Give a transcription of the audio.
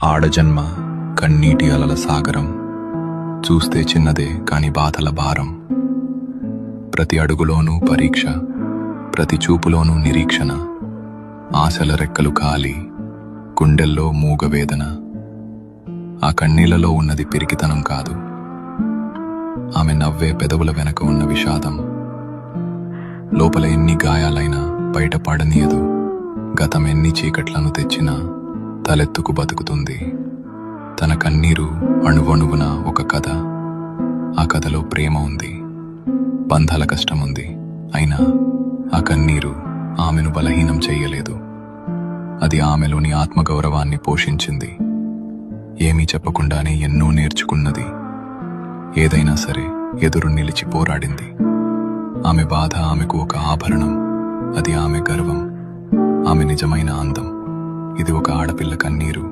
ఆడజన్మ కన్నీటి అలల సాగరం, చూస్తే చిన్నదే కాని బాధల భారం. ప్రతి అడుగులోనూ పరీక్ష, ప్రతి చూపులోనూ నిరీక్షణ. ఆశల రెక్కలు కాలి, గుండెల్లో మూగవేదన. ఆ కన్నీళ్లలో ఉన్నది పిరికితనం కాదు, ఆమె నవ్వే పెదవుల వెనక ఉన్న విషాదం. లోపల ఎన్ని గాయాలైనా బయట పడనీయదు, గతం ఎన్ని చీకట్లను తెచ్చినా తలెత్తుకు బతుకుతుంది. తన కన్నీరు అణువణువున ఒక కథ. ఆ కథలో ప్రేమ ఉంది, బంధాల కష్టముంది. అయినా ఆ కన్నీరు ఆమెను బలహీనం చెయ్యలేదు. అది ఆమెలోని ఆత్మగౌరవాన్ని పోషించింది. ఏమీ చెప్పకుండానే ఎన్నో నేర్చుకున్నది. ఏదైనా సరే ఎదురు నిలిచి పోరాడింది. ఆమె బాధ ఆమెకు ఒక ఆభరణం, అది ఆమె గర్వం, ఆమె నిజమైన అందం. ఇది ఒక ఆడపిల్ల కన్నీరు.